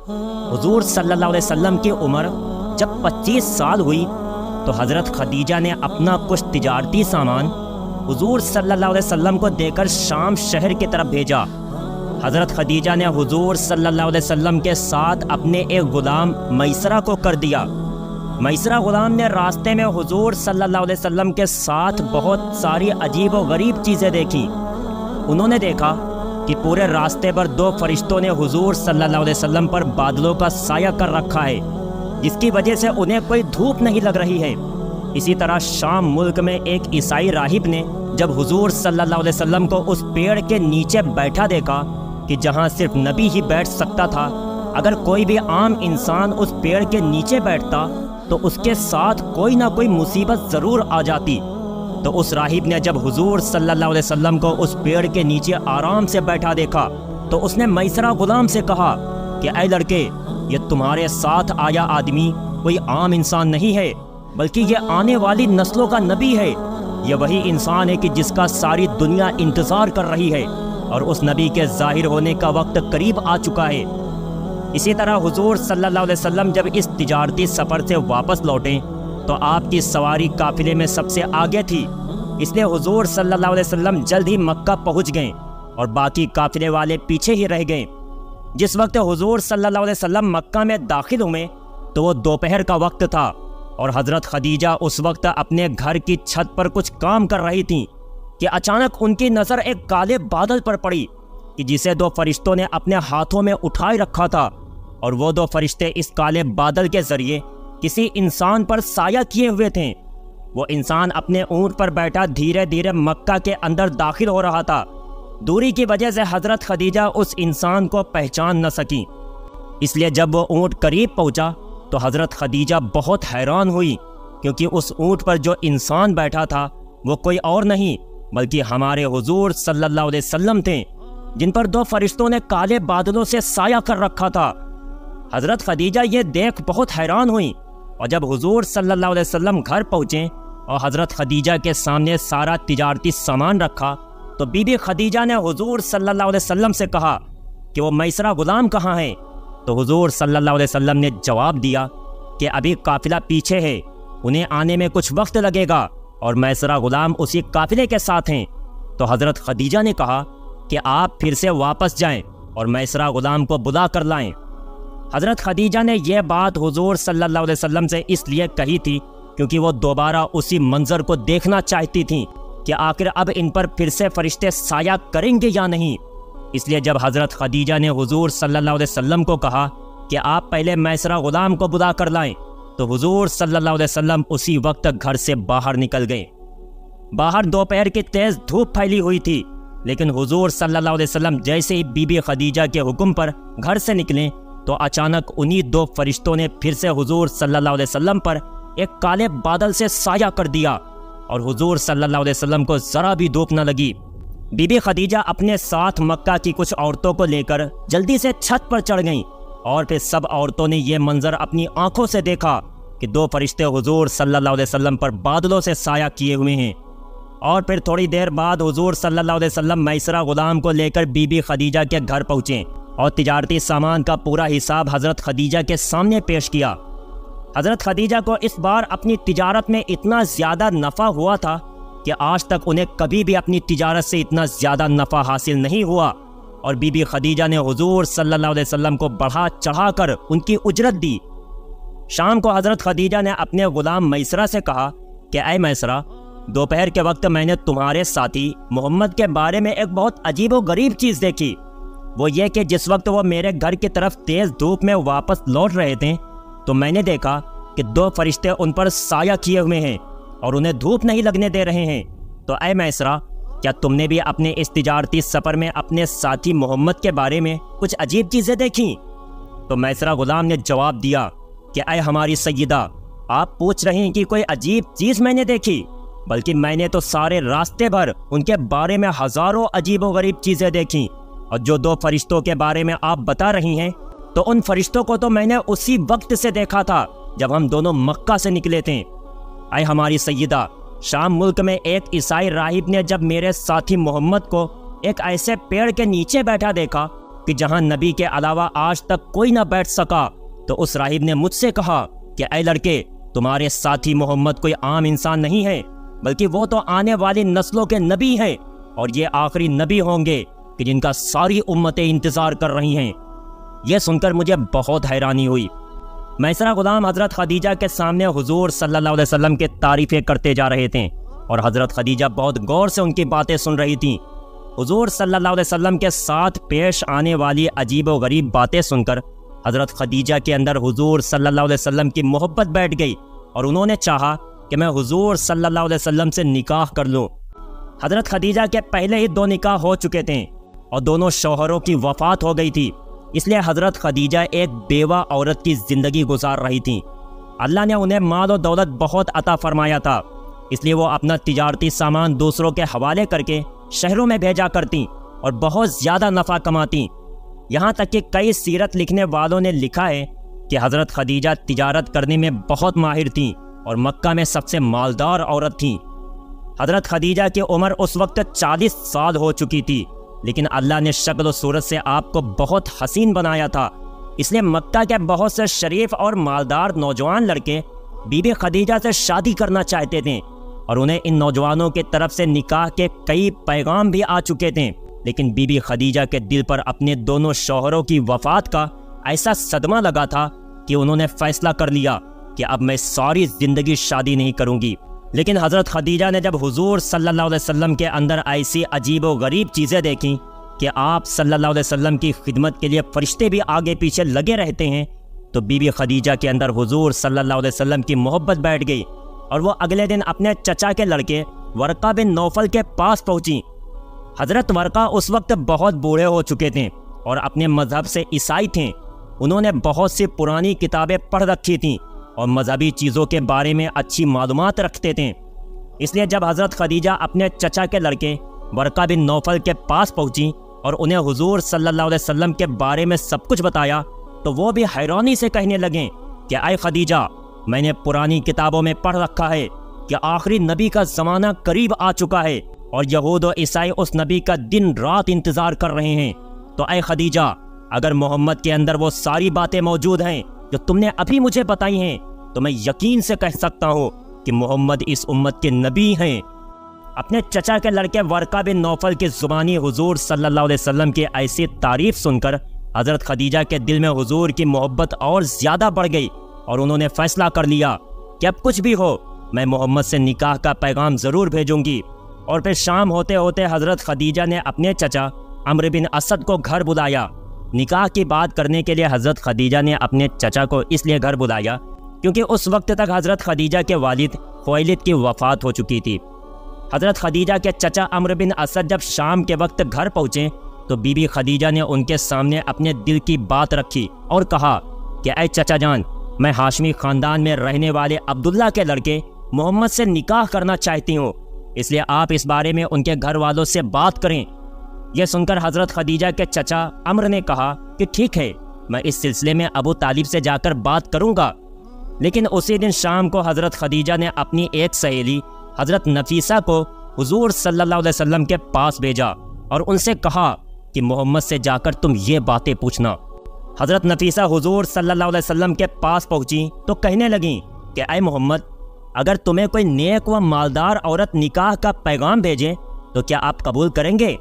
حضور صلی اللہ علیہ وسلم کی عمر جب 25 سال ہوئی تو حضرت خدیجہ نے اپنا کچھ تجارتی سامان حضور صلی اللہ علیہ وسلم کو دے کر شام شہر کی طرف بھیجا۔ حضرت خدیجہ نے حضور صلی اللہ علیہ وسلم کے ساتھ اپنے ایک غلام میسرہ کو کر دیا۔ میسرہ غلام نے راستے میں حضور صلی اللہ علیہ وسلم کے ساتھ بہت ساری عجیب و غریب چیزیں دیکھی۔ انہوں نے دیکھا کہ پورے راستے پر 2 فرشتوں نے حضور صلی اللہ علیہ وسلم پر بادلوں کا سایہ کر رکھا ہے، جس کی وجہ سے انہیں کوئی دھوپ نہیں لگ رہی ہے۔ اسی طرح شام ملک میں ایک عیسائی راہب نے جب حضور صلی اللہ علیہ وسلم کو اس پیڑ کے نیچے بیٹھا دیکھا کہ جہاں صرف نبی ہی بیٹھ سکتا تھا، اگر کوئی بھی عام انسان اس پیڑ کے نیچے بیٹھتا تو اس کے ساتھ کوئی نہ کوئی مصیبت ضرور آ جاتی۔ تو اس راہب نے جب حضور صلی اللہ علیہ وسلم کو اس پیڑ کے نیچے آرام سے بیٹھا دیکھا تو اس نے میسرہ غلام سے کہا کہ اے لڑکے، یہ تمہارے ساتھ آیا آدمی کوئی عام انسان نہیں ہے، بلکہ یہ آنے والی نسلوں کا نبی ہے۔ یہ وہی انسان ہے کہ جس کا ساری دنیا انتظار کر رہی ہے، اور اس نبی کے ظاہر ہونے کا وقت قریب آ چکا ہے۔ اسی طرح حضور صلی اللہ علیہ وسلم جب اس تجارتی سفر سے واپس لوٹیں تو آپ کی سواری قافلے میں سب سے آگے تھی، اس لیے حضور صلی اللہ علیہ وسلم جلد ہی مکہ پہنچ گئے اور باقی قافلے والے پیچھے ہی رہ گئے۔ جس وقت حضور صلی اللہ علیہ وسلم مکہ میں داخل ہوئے تو وہ دوپہر کا وقت تھا، اور حضرت خدیجہ اس وقت اپنے گھر کی چھت پر کچھ کام کر رہی تھیں کہ اچانک ان کی نظر ایک کالے بادل پر پڑی کہ جسے 2 فرشتوں نے اپنے ہاتھوں میں اٹھائے رکھا تھا، اور وہ 2 فرشتے اس کالے بادل کے ذریعے کسی انسان پر سایہ کیے ہوئے تھے۔ وہ انسان اپنے اونٹ پر بیٹھا دھیرے دھیرے مکہ کے اندر داخل ہو رہا تھا۔ دوری کی وجہ سے حضرت خدیجہ اس انسان کو پہچان نہ سکیں، اس لیے جب وہ اونٹ قریب پہنچا تو حضرت خدیجہ بہت حیران ہوئی، کیونکہ اس اونٹ پر جو انسان بیٹھا تھا وہ کوئی اور نہیں بلکہ ہمارے حضور صلی اللہ علیہ وسلم تھے، جن پر 2 فرشتوں نے کالے بادلوں سے سایہ کر رکھا تھا۔ حضرت خدیجہ یہ دیکھ بہت حیران ہوئیں، اور جب حضور صلی اللہ علیہ وسلم گھر پہنچے اور حضرت خدیجہ کے سامنے سارا تجارتی سامان رکھا تو بی بی خدیجہ نے حضور صلی اللہ علیہ وسلم سے کہا کہ وہ میسرہ غلام کہاں ہے؟ تو حضور صلی اللہ علیہ وسلم نے جواب دیا کہ ابھی قافلہ پیچھے ہے، انہیں آنے میں کچھ وقت لگے گا، اور میسرہ غلام اسی قافلے کے ساتھ ہیں۔ تو حضرت خدیجہ نے کہا کہ آپ پھر سے واپس جائیں اور میسرہ غلام کو بلا کر لائیں۔ حضرت خدیجہ نے یہ بات حضور صلی اللہ علیہ وسلم سے اس لیے کہی تھی کیونکہ وہ دوبارہ اسی منظر کو دیکھنا چاہتی تھیں کہ آخر اب ان پر پھر سے فرشتے سایہ کریں گے یا نہیں۔ اس لیے جب حضرت خدیجہ نے حضور صلی اللہ علیہ وسلم کو کہا کہ آپ پہلے میسرہ غلام کو بلا کر لائیں تو حضور صلی اللہ علیہ وسلم اسی وقت گھر سے باہر نکل گئے۔ باہر دوپہر کی تیز دھوپ پھیلی ہوئی تھی، لیکن حضور صلی اللہ علیہ وسلم جیسے ہی بی بی خدیجہ کے حکم پر گھر سے نکلیں تو اچانک انہی 2 فرشتوں نے پھر سے حضور صلی اللہ علیہ وسلم پر ایک کالے بادل سے سایہ کر دیا، اور حضور صلی اللہ علیہ وسلم کو ذرا بھی دھوپ نہ لگی۔ بی بی خدیجہ اپنے ساتھ مکہ کی کچھ عورتوں کو لے کر جلدی سے چھت پر چڑھ گئیں، اور پھر سب عورتوں نے یہ منظر اپنی آنکھوں سے دیکھا کہ 2 فرشتے حضور صلی اللہ علیہ وسلم پر بادلوں سے سایہ کیے ہوئے ہیں۔ اور پھر تھوڑی دیر بعد حضور صلی اللہ علیہ وسلم میسرہ غلام کو لے کر بی بی خدیجہ کے گھر پہنچے اور تجارتی سامان کا پورا حساب حضرت خدیجہ کے سامنے پیش کیا۔ حضرت خدیجہ کو اس بار اپنی تجارت میں اتنا زیادہ نفع ہوا تھا کہ آج تک انہیں کبھی بھی اپنی تجارت سے اتنا زیادہ نفع حاصل نہیں ہوا، اور بی بی خدیجہ نے حضور صلی اللہ علیہ وسلم کو بڑھا چڑھا کر ان کی اجرت دی۔ شام کو حضرت خدیجہ نے اپنے غلام میسرہ سے کہا کہ اے میسرہ، دوپہر کے وقت میں نے تمہارے ساتھی محمد کے بارے میں ایک بہت عجیب و غریب چیز دیکھی۔ وہ یہ کہ جس وقت وہ میرے گھر کی طرف تیز دھوپ میں واپس لوٹ رہے تھے تو میں نے دیکھا کہ 2 فرشتے ان پر سایہ کیے ہوئے ہیں اور انہیں دھوپ نہیں لگنے دے رہے ہیں۔ تو اے میسرہ، کیا تم نے بھی اپنے اس تجارتی سفر میں اپنے ساتھی محمد کے بارے میں کچھ عجیب چیزیں دیکھیں؟ تو میسرہ غلام نے جواب دیا کہ اے ہماری سیدہ، آپ پوچھ رہے ہیں کہ کوئی عجیب چیز میں نے دیکھی، بلکہ میں نے تو سارے راستے بھر ان کے بارے میں ہزاروں عجیب و غریب چیزیں دیکھیں، اور جو 2 فرشتوں کے بارے میں آپ بتا رہی ہیں تو ان فرشتوں کو تو میں نے اسی وقت سے دیکھا تھا جب ہم دونوں مکہ سے نکلے تھے۔ اے ہماری سیدہ، شام ملک میں ایک عیسائی راہب نے جب میرے ساتھی محمد کو ایک ایسے پیڑ کے نیچے بیٹھا دیکھا کہ جہاں نبی کے علاوہ آج تک کوئی نہ بیٹھ سکا، تو اس راہب نے مجھ سے کہا کہ اے لڑکے، تمہارے ساتھی محمد کوئی عام انسان نہیں ہے، بلکہ وہ تو آنے والی نسلوں کے نبی ہیں، اور یہ آخری نبی ہوں گے کہ جن کا ساری امتیں انتظار کر رہی ہیں۔ یہ سن کر مجھے بہت حیرانی ہوئی۔ میسرہ غلام حضرت خدیجہ کے سامنے حضور صلی اللہ علیہ وسلم کی تعریفیں کرتے جا رہے تھے، اور حضرت خدیجہ بہت غور سے ان کی باتیں سن رہی تھیں۔ حضور صلی اللہ علیہ وسلم کے ساتھ پیش آنے والی عجیب و غریب باتیں سن کر حضرت خدیجہ کے اندر حضور صلی اللہ علیہ وسلم کی محبت بیٹھ گئی، اور انہوں نے چاہا کہ میں حضور صلی اللہ علیہ وسلم سے نکاح کر لوں۔ حضرت خدیجہ کے پہلے ہی 2 نکاح ہو چکے تھے، اور دونوں شوہروں کی وفات ہو گئی تھی، اس لیے حضرت خدیجہ ایک بیوہ عورت کی زندگی گزار رہی تھیں۔ اللہ نے انہیں مال و دولت بہت عطا فرمایا تھا، اس لیے وہ اپنا تجارتی سامان دوسروں کے حوالے کر کے شہروں میں بھیجا کرتیں اور بہت زیادہ نفع کماتیں۔ یہاں تک کہ کئی سیرت لکھنے والوں نے لکھا ہے کہ حضرت خدیجہ تجارت کرنے میں بہت ماہر تھیں اور مکہ میں سب سے مالدار عورت تھیں۔ حضرت خدیجہ کی عمر اس وقت 40 سال ہو چکی تھی، لیکن اللہ نے شکل و صورت سے آپ کو بہت حسین بنایا تھا، اس لیے مکہ کے بہت سے شریف اور مالدار نوجوان لڑکے بی بی خدیجہ سے شادی کرنا چاہتے تھے، اور انہیں ان نوجوانوں کی طرف سے نکاح کے کئی پیغام بھی آ چکے تھے، لیکن بی بی خدیجہ کے دل پر اپنے دونوں شوہروں کی وفات کا ایسا صدمہ لگا تھا کہ انہوں نے فیصلہ کر لیا کہ اب میں ساری زندگی شادی نہیں کروں گی۔ لیکن حضرت خدیجہ نے جب حضور صلی اللہ علیہ وسلم کے اندر ایسی عجیب و غریب چیزیں دیکھیں کہ آپ صلی اللہ علیہ وسلم کی خدمت کے لیے فرشتے بھی آگے پیچھے لگے رہتے ہیں، تو بی بی خدیجہ کے اندر حضور صلی اللہ علیہ وسلم کی محبت بیٹھ گئی، اور وہ اگلے دن اپنے چچا کے لڑکے ورقہ بن نوفل کے پاس پہنچی۔ حضرت ورقہ اس وقت بہت بوڑھے ہو چکے تھے اور اپنے مذہب سے عیسائی تھے۔ انہوں نے بہت سی پرانی کتابیں پڑھ رکھی تھیں اور مذہبی چیزوں کے بارے میں اچھی معلومات رکھتے تھے، اس لیے جب حضرت خدیجہ اپنے چچا کے لڑکے ورقہ بن نوفل کے پاس پہنچی اور انہیں حضور صلی اللہ علیہ وسلم کے بارے میں سب کچھ بتایا، تو وہ بھی حیرانی سے کہنے لگیں کہ اے خدیجہ، میں نے پرانی کتابوں میں پڑھ رکھا ہے کہ آخری نبی کا زمانہ قریب آ چکا ہے اور یہود و عیسائی اس نبی کا دن رات انتظار کر رہے ہیں۔ تو اے خدیجہ، اگر محمد کے اندر وہ ساری باتیں موجود ہیں جو تم نے ابھی مجھے بتائی ہیں، تو میں یقین سے کہہ سکتا ہوں کہ محمد اس امت کے نبی ہیں۔ اپنے چچا کے لڑکے ورقہ بن نوفل کی زبانی حضور صلی اللہ علیہ وسلم کی ایسی تعریف سن کر حضرت خدیجہ کے دل میں حضور کی محبت اور زیادہ بڑھ گئی، اور انہوں نے فیصلہ کر لیا کہ اب کچھ بھی ہو میں محمد سے نکاح کا پیغام ضرور بھیجوں گی۔ اور پھر شام ہوتے ہوتے حضرت خدیجہ نے اپنے چچا عمرو بن اسد کو گھر بلایا۔ نکاح کی بات کرنے کے لیے حضرت خدیجہ نے اپنے چچا کو اس لیے گھر بلایا کیونکہ اس وقت تک حضرت خدیجہ کے والد خویلد کی وفات ہو چکی تھی۔ حضرت خدیجہ کے چچا عمرو بن اسد جب شام کے وقت گھر پہنچے تو بی بی خدیجہ نے ان کے سامنے اپنے دل کی بات رکھی اور کہا کہ اے چچا جان، میں ہاشمی خاندان میں رہنے والے عبداللہ کے لڑکے محمد سے نکاح کرنا چاہتی ہوں، اس لیے آپ اس بارے میں ان کے گھر والوں سے بات کریں۔ یہ سن کر حضرت خدیجہ کے چچا عمرو نے کہا کہ ٹھیک ہے، میں اس سلسلے میں ابو طالب سے جا کر بات کروں گا۔ لیکن اسی دن شام کو حضرت خدیجہ نے اپنی ایک سہیلی حضرت نفیسہ کو حضور صلی اللہ علیہ وسلم کے پاس بھیجا اور ان سے کہا کہ محمد سے جا کر تم یہ باتیں پوچھنا۔ حضرت نفیسہ حضور صلی اللہ علیہ وسلم کے پاس پہنچی تو کہنے لگیں کہ اے محمد، اگر تمہیں کوئی نیک و مالدار عورت نکاح کا پیغام بھیجے تو کیا آپ قبول کریں گے؟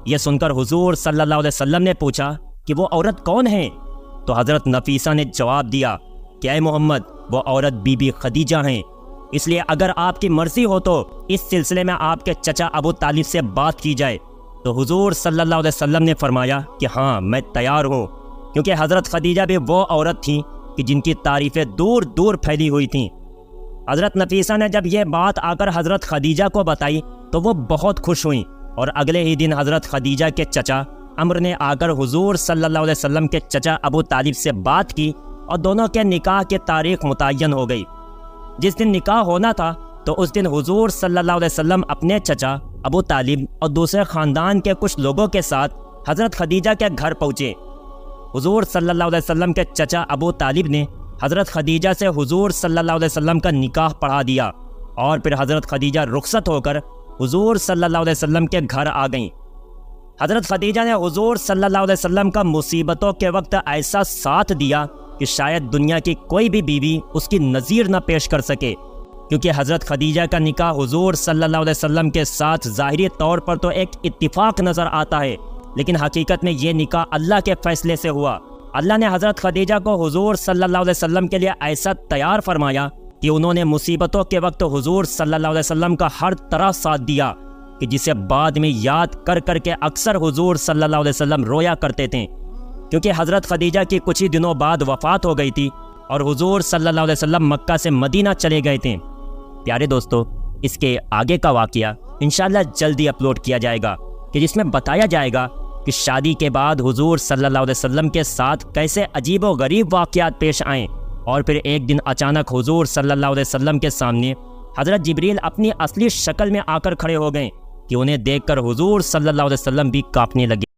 یہ سن کر حضور صلی اللہ علیہ وسلم نے پوچھا کہ وہ عورت کون ہے؟ تو حضرت نفیسہ نے جواب دیا کہ اے محمد، وہ عورت بی بی خدیجہ ہیں، اس لیے اگر آپ کی مرضی ہو تو اس سلسلے میں آپ کے چچا ابو طالب سے بات کی جائے۔ تو حضور صلی اللہ علیہ وسلم نے فرمایا کہ ہاں، میں تیار ہوں، کیونکہ حضرت خدیجہ بھی وہ عورت تھیں کہ جن کی تعریفیں دور دور پھیلی ہوئی تھیں۔ حضرت نفیسہ نے جب یہ بات آ کر حضرت خدیجہ کو بتائی تو وہ بہت خوش ہوئیں، اور اگلے ہی دن حضرت خدیجہ کے چچا عمرو نے آ کر حضور صلی اللہ علیہ وسلم کے چچا ابو طالب سے بات کی اور دونوں کے نکاح کی تاریخ متعین ہو گئی۔ جس دن نکاح ہونا تھا تو اس دن حضور صلی اللہ علیہ وسلم اپنے چچا ابو طالب اور دوسرے خاندان کے کچھ لوگوں کے ساتھ حضرت خدیجہ کے گھر پہنچے۔ حضور صلی اللہ علیہ وسلم کے چچا ابو طالب نے حضرت خدیجہ سے حضور صلی اللہ علیہ وسلم کا نکاح پڑھا دیا، اور پھر حضرت خدیجہ رخصت ہو کر حضور صلی اللہ علیہ وسلم کے گھر آ گئیں۔ حضرت خدیجہ نے حضور صلی اللہ علیہ وسلم کا مصیبتوں کے وقت ایسا ساتھ دیا کہ شاید دنیا کی کوئی بھی بیوی اس کی نظیر نہ پیش کر سکے، کیونکہ حضرت خدیجہ کا نکاح حضور صلی اللہ علیہ وسلم کے ساتھ ظاہری طور پر تو ایک اتفاق نظر آتا ہے، لیکن حقیقت میں یہ نکاح اللہ کے فیصلے سے ہوا۔ اللہ نے حضرت خدیجہ کو حضور صلی اللہ علیہ وسلم کے لیے ایسا تیار فرمایا کہ انہوں نے مصیبتوں کے وقت حضور صلی اللہ علیہ وسلم کا ہر طرح ساتھ دیا، کہ جسے بعد میں یاد کر کر کے اکثر حضور صلی اللہ علیہ وسلم رویا کرتے تھے، کیونکہ حضرت خدیجہ کی کچھ ہی دنوں بعد وفات ہو گئی تھی اور حضور صلی اللہ علیہ وسلم مکہ سے مدینہ چلے گئے تھے۔ پیارے دوستو، اس کے آگے کا واقعہ انشاءاللہ جلدی اپلوڈ کیا جائے گا، کہ جس میں بتایا جائے گا کہ شادی کے بعد حضور صلی اللہ علیہ وسلم کے ساتھ کیسے عجیب و غریب واقعات پیش آئیں، اور پھر ایک دن اچانک حضور صلی اللہ علیہ وسلم کے سامنے حضرت جبریل اپنی اصلی شکل میں آ کر کھڑے ہو گئے، کہ انہیں دیکھ کر حضور صلی اللہ علیہ وسلم بھی کانپنے لگے۔